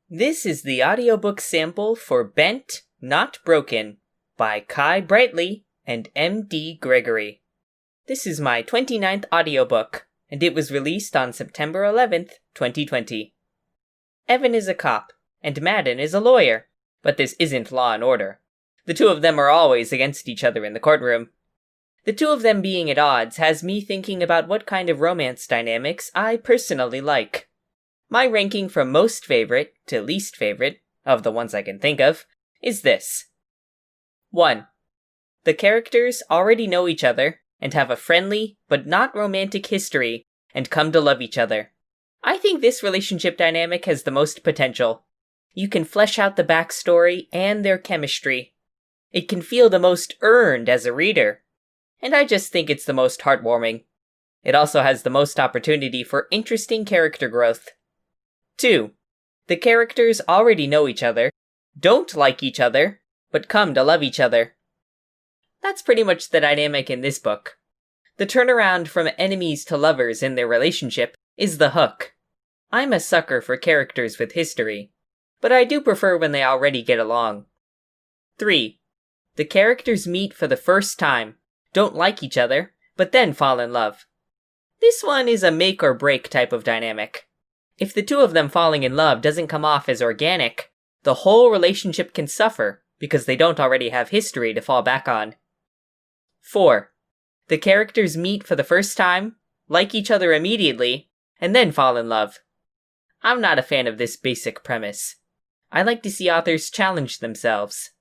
This is the audiobook sample for Bent, Not Broken by Ki Brightly and M.D. Gregory. This is my 29th audiobook, and it was released on September 11th, 2020. Evan is a cop, and Madden is a lawyer, but this isn't Law and Order. The two of them are always against each other in the courtroom. The two of them being at odds has me thinking about what kind of romance dynamics I personally like. My ranking from most favorite to least favorite, of the ones I can think of, is this. 1. The characters already know each other and have a friendly but not romantic history and come to love each other. I think this relationship dynamic has the most potential. You can flesh out the backstory and their chemistry. It can feel the most earned as a reader. And I just think it's the most heartwarming. It also has the most opportunity for interesting character growth. 2. The characters already know each other, don't like each other, but come to love each other. That's pretty much the dynamic in this book. The turnaround from enemies to lovers in their relationship is the hook. I'm a sucker for characters with history, but I do prefer when they already get along. 3. The characters meet for the first time, don't like each other, but then fall in love. This one is a make or break type of dynamic. If the two of them falling in love doesn't come off as organic, the whole relationship can suffer because they don't already have history to fall back on. 4. The characters meet for the first time, like each other immediately, and then fall in love. I'm not a fan of this basic premise. I like to see authors challenge themselves.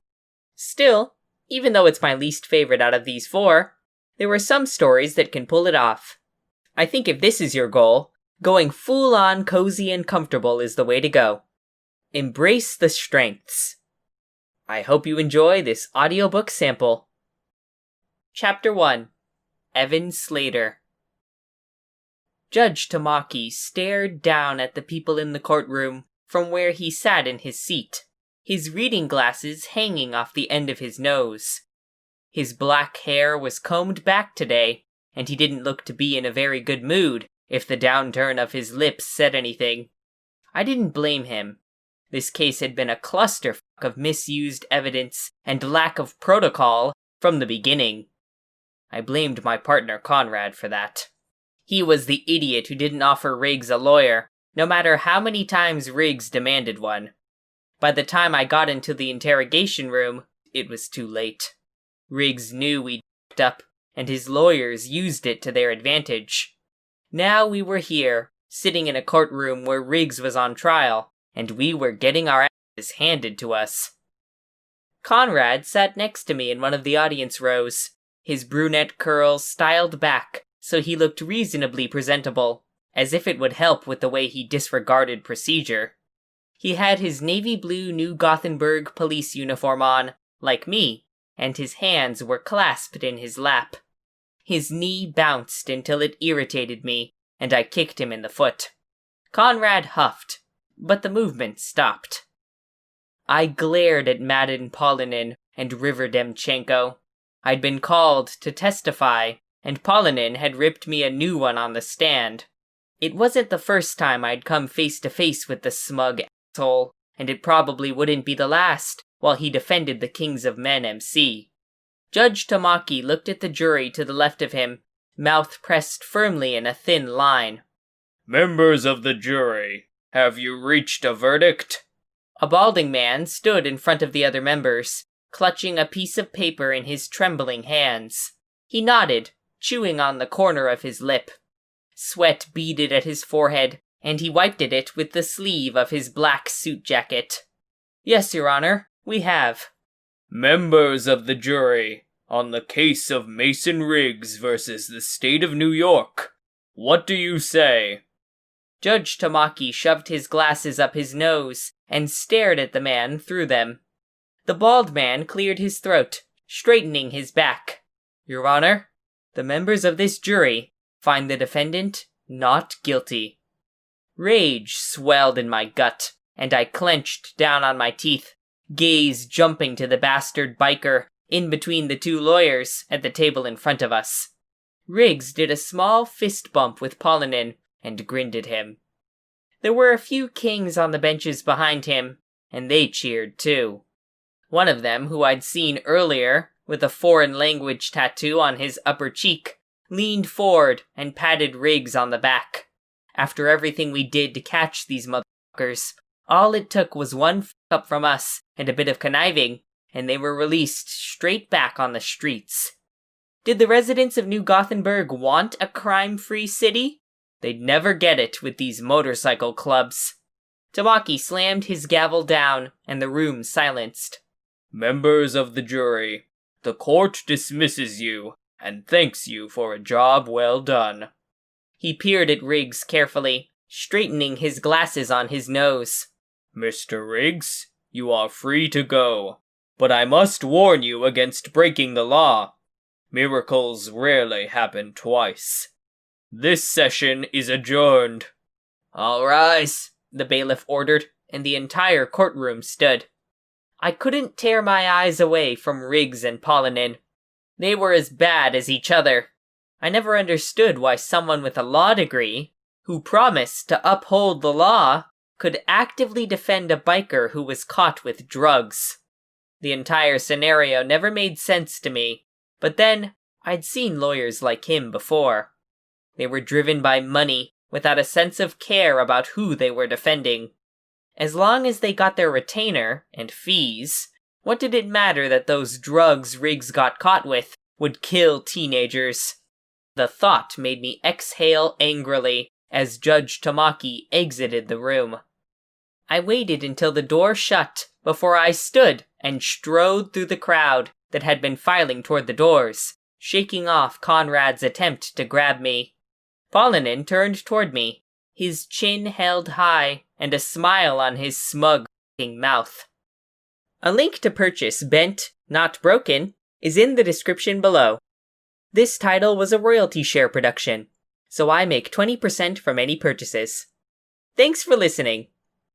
Still, even though it's my least favorite out of these 4, there were some stories that can pull it off. I think if this is your goal, going full-on cozy and comfortable is the way to go. Embrace the strengths. I hope you enjoy this audiobook sample. Chapter 1. Evan Slater. Judge Tamaki stared down at the people in the courtroom from where he sat in his seat, his reading glasses hanging off the end of his nose. His black hair was combed back today, and he didn't look to be in a very good mood, if the downturn of his lips said anything. I didn't blame him. This case had been a clusterfuck of misused evidence and lack of protocol from the beginning. I blamed my partner Conrad for that. He was the idiot who didn't offer Riggs a lawyer, no matter how many times Riggs demanded one. By the time I got into the interrogation room, it was too late. Riggs knew we'd f***ed up, and his lawyers used it to their advantage. Now we were here, sitting in a courtroom where Riggs was on trial, and we were getting our asses handed to us. Conrad sat next to me in one of the audience rows, his brunette curls styled back so he looked reasonably presentable, as if it would help with the way he disregarded procedure. He had his navy blue New Gothenburg police uniform on, like me, and his hands were clasped in his lap. His knee bounced until it irritated me, and I kicked him in the foot. Conrad huffed, but the movement stopped. I glared at Madden Polunin and Riverdemchenko. I'd been called to testify, and Polunin had ripped me a new one on the stand. It wasn't the first time I'd come face to face with the smug asshole, and it probably wouldn't be the last while he defended the Kings of Men MC. Judge Tamaki looked at the jury to the left of him, mouth pressed firmly in a thin line. Members of the jury, have you reached a verdict? A balding man stood in front of the other members, clutching a piece of paper in his trembling hands. He nodded, chewing on the corner of his lip. Sweat beaded at his forehead, and he wiped at it with the sleeve of his black suit jacket. Yes, Your Honor, we have. Members of the jury, on the case of Mason Riggs versus the state of New York, what do you say? Judge Tamaki shoved his glasses up his nose and stared at the man through them. The bald man cleared his throat, straightening his back. Your Honor, the members of this jury find the defendant not guilty. Rage swelled in my gut, and I clenched down on my teeth, gaze jumping to the bastard biker in between the two lawyers at the table in front of us. Riggs did a small fist bump with Polunin and grinned at him. There were a few kings on the benches behind him, and they cheered too. One of them, who I'd seen earlier, with a foreign language tattoo on his upper cheek, leaned forward and patted Riggs on the back. After everything we did to catch these motherfuckers, all it took was one fuck-up from us and a bit of conniving, and they were released straight back on the streets. Did the residents of New Gothenburg want a crime-free city? They'd never get it with these motorcycle clubs. Tamaki slammed his gavel down, and the room silenced. Members of the jury, the court dismisses you and thanks you for a job well done. He peered at Riggs carefully, straightening his glasses on his nose. Mr. Riggs, you are free to go, but I must warn you against breaking the law. Miracles rarely happen twice. This session is adjourned. All rise, the bailiff ordered, and the entire courtroom stood. I couldn't tear my eyes away from Riggs and Polunin. They were as bad as each other. I never understood why someone with a law degree, who promised to uphold the law, could actively defend a biker who was caught with drugs. The entire scenario never made sense to me, but then I'd seen lawyers like him before. They were driven by money, without a sense of care about who they were defending. As long as they got their retainer and fees, what did it matter that those drugs Riggs got caught with would kill teenagers? The thought made me exhale angrily as Judge Tamaki exited the room. I waited until the door shut before I stood and strode through the crowd that had been filing toward the doors, shaking off Conrad's attempt to grab me. Polunin turned toward me, his chin held high and a smile on his smug mouth. A link to purchase Bent, Not Broken is in the description below. This title was a royalty share production, so I make 20% from any purchases. Thanks for listening.